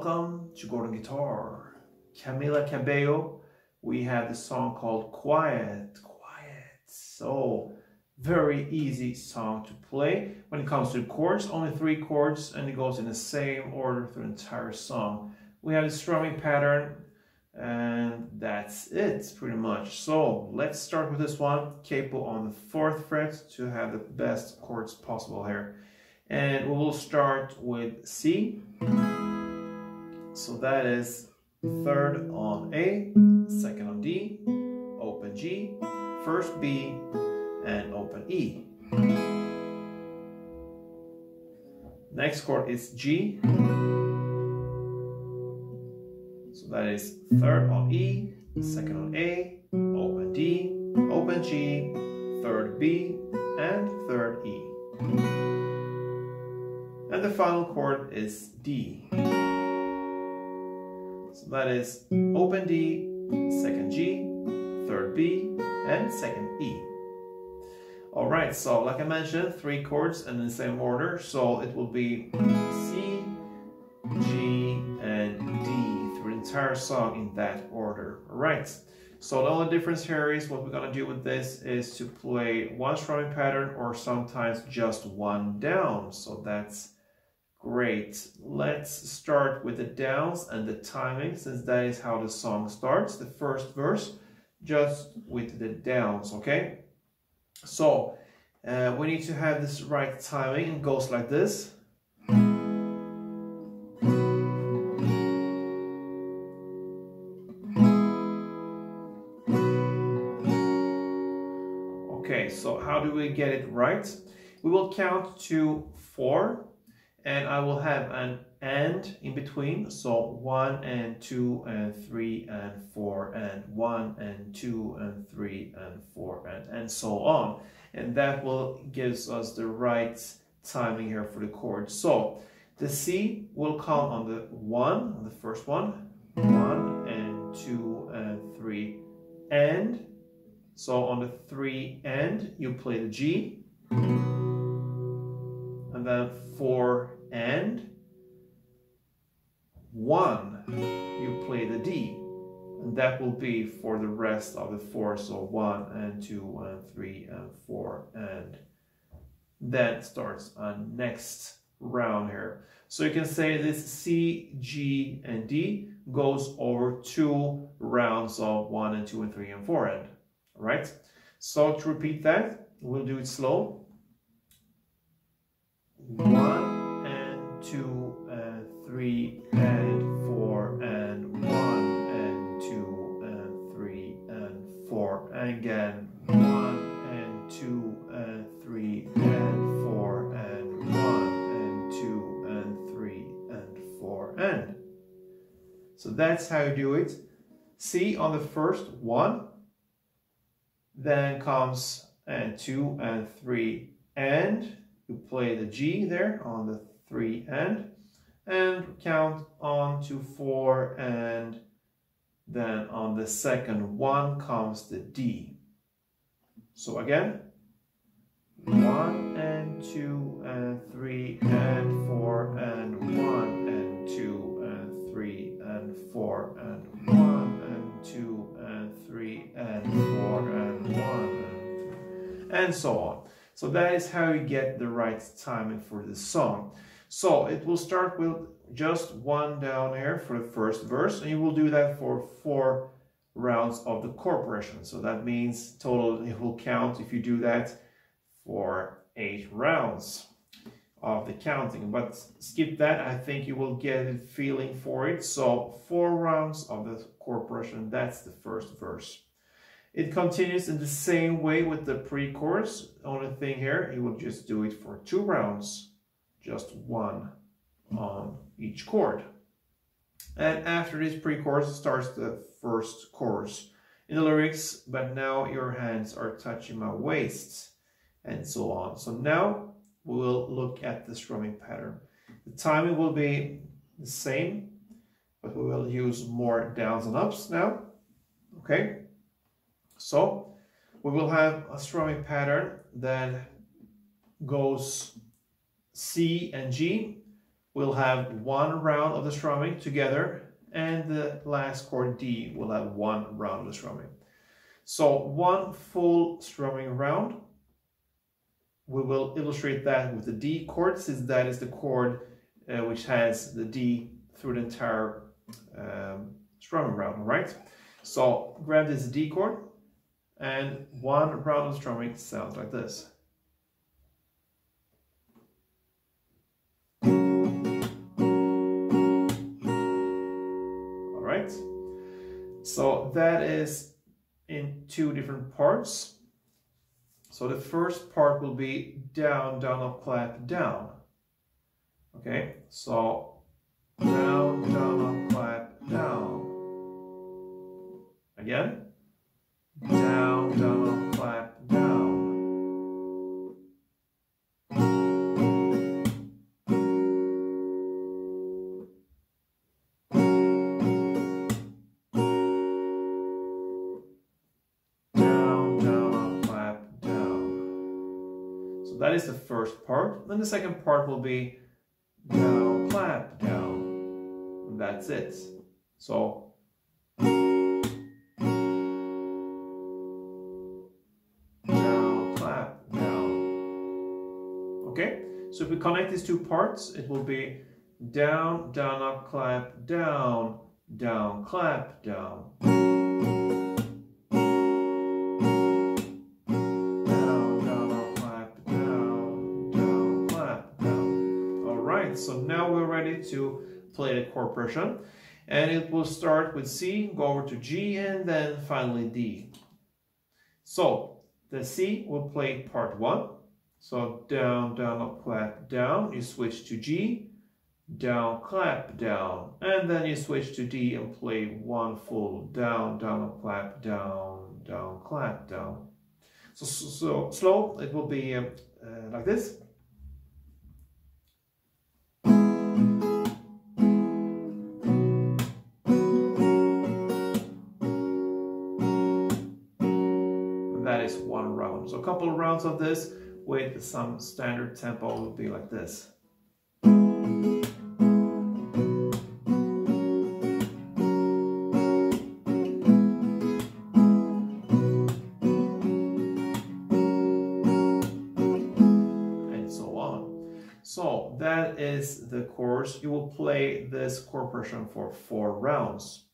Welcome to Golden Guitar. Camila Cabello. We have the song called Quiet. So, very easy song to play. When it comes to the chords, only 3 chords, and it goes in the same order through the entire song. We have the strumming pattern, and that's it pretty much. So let's start with this one. Capo on the 4th fret to have the best chords possible here. And we will start with C. So that is 3rd on A, 2nd on D, open G, 1st B, and open E. Next chord is G. So that is 3rd on E, 2nd on A, open D, open G, 3rd B, and 3rd E. And the final chord is D. So that is open D, 2nd G, 3rd B, and 2nd E. Alright, so like I mentioned, 3 chords in the same order. So it will be C, G, and D through the entire song in that order. Alright, so the only difference here is what we're going to do with this is to play one strumming pattern or sometimes just one down. So that's great. Let's start with the downs and the timing, since that is how the song starts. The first verse, just with the downs, okay? So, we need to have this right timing. It goes like this. Okay, so how do we get it right? We will count to 4. And I will have an and in between, so 1 and 2 and 3 and 4 and 1 and 2 and 3 and 4 and so on. And that will gives us the right timing here for the chords. So the C will come on the 1, on the first one, 1 and 2 and 3 and. So on the 3 and you play the G. And then 4 and 1 you play the D, and that will be for the rest of the 4. So 1 and 2 and 3 and 4, and then starts a next round here. So you can say this C, G, and D goes over 2 rounds of 1 and 2 and 3 and 4 and. All right. So to repeat that, we'll do it slow. 1 and 2 and 3 and 4 and 1 and 2 and 3 and 4 and again 1 and 2 and 3 and 4 and 1 and 2 and 3 and 4 and. So that's how you do it. C on the first 1, then comes and 2 and 3 and. You play the G there on the 3 and count on to 4, and then on the second 1 comes the D. So again, 1 and 2 and 3 and 4 and 1 and 2 and 3 and 4 and 1 and 2 and 3 and 4 and 1 and so on. So that is how you get the right timing for the song. So it will start with just 1 down here for the first verse, and you will do that for 4 rounds of the chord progression. So that means total it will count, if you do that, for 8 rounds of the counting. But skip that, I think you will get a feeling for it. So 4 rounds of the chord progression, that's the first verse. It continues in the same way with the pre-chorus. Only thing here, you will just do it for 2 rounds, just 1 on each chord. And after this pre-chorus starts the first chorus in the lyrics, but now your hands are touching my waist, and so on. So now we will look at the strumming pattern. The timing will be the same, but we will use more downs and ups now. Okay. So we will have a strumming pattern that goes C and G, will have one round of the strumming together, and the last chord D will have one round of the strumming. So one full strumming round. We will illustrate that with the D chord, since that is the chord which has the D through the entire strumming round, right? So grab this D chord, and one round of strumming sounds like this. All right. So that is in two different parts. So the first part will be down, down, up, clap, down. Okay, so down, down, up, clap, down. Again. Down, down, up, clap, down. That is the first part. Then the second part will be down, clap, down. And that's it. So down, clap, down. Okay? So if we connect these two parts, it will be down, down, up, clap, down, down, clap, down. So now we're ready to play the chord progression, and it will start with C, go over to G, and then finally D. So the C will play part 1. So down, down, up, clap, down. You switch to G, down, clap, down, and then you switch to D and play one full down, down, up, clap, down, down, clap, down. So slow, it will be like this. That is one round. So a couple of rounds of this with some standard tempo will be like this. And so on. So that is the course. You will play this chord progression for 4 rounds.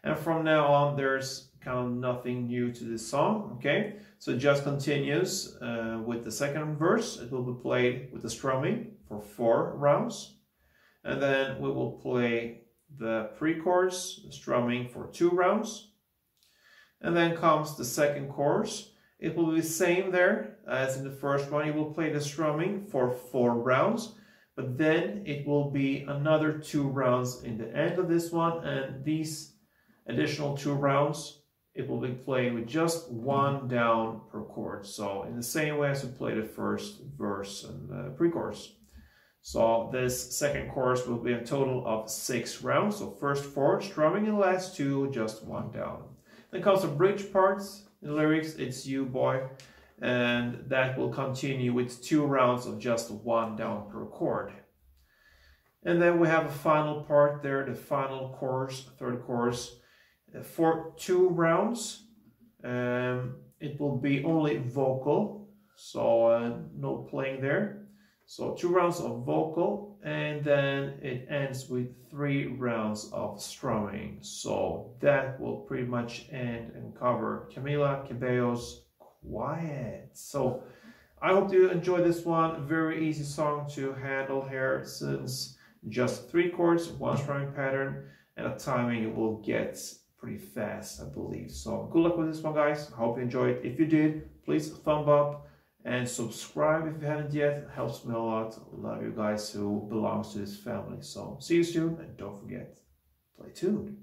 And from now on, there's kind of nothing new to this song, okay? So it just continues with the second verse. It will be played with the strumming for 4 rounds. And then we will play the pre-chorus, the strumming for 2 rounds. And then comes the second chorus. It will be the same there as in the first one. You will play the strumming for 4 rounds. But then it will be another 2 rounds in the end of this one. And these additional 2 rounds, it will be played with just 1 down per chord. So in the same way as we play the first verse and pre-chorus. So this second chorus will be a total of 6 rounds. So first 4 strumming and last 2 just 1 down. Then comes the bridge parts. In the lyrics, it's you boy. And that will continue with 2 rounds of just 1 down per chord. And then we have a final part there, the final chorus, third chorus. For 2 rounds, it will be only vocal, so no playing there. So 2 rounds of vocal, and then it ends with 3 rounds of strumming. So that will pretty much end and cover Camila Cabello's Quiet. So I hope you enjoy this one. Very easy song to handle here, since just 3 chords, 1 strumming pattern, and a timing it will get pretty fast, I believe. So good luck with this one, guys. I hope you enjoyed. If you did, please thumb up and subscribe if you haven't yet. It helps me a lot. Love you guys who belongs to this family. So see you soon, and don't forget, play tuned.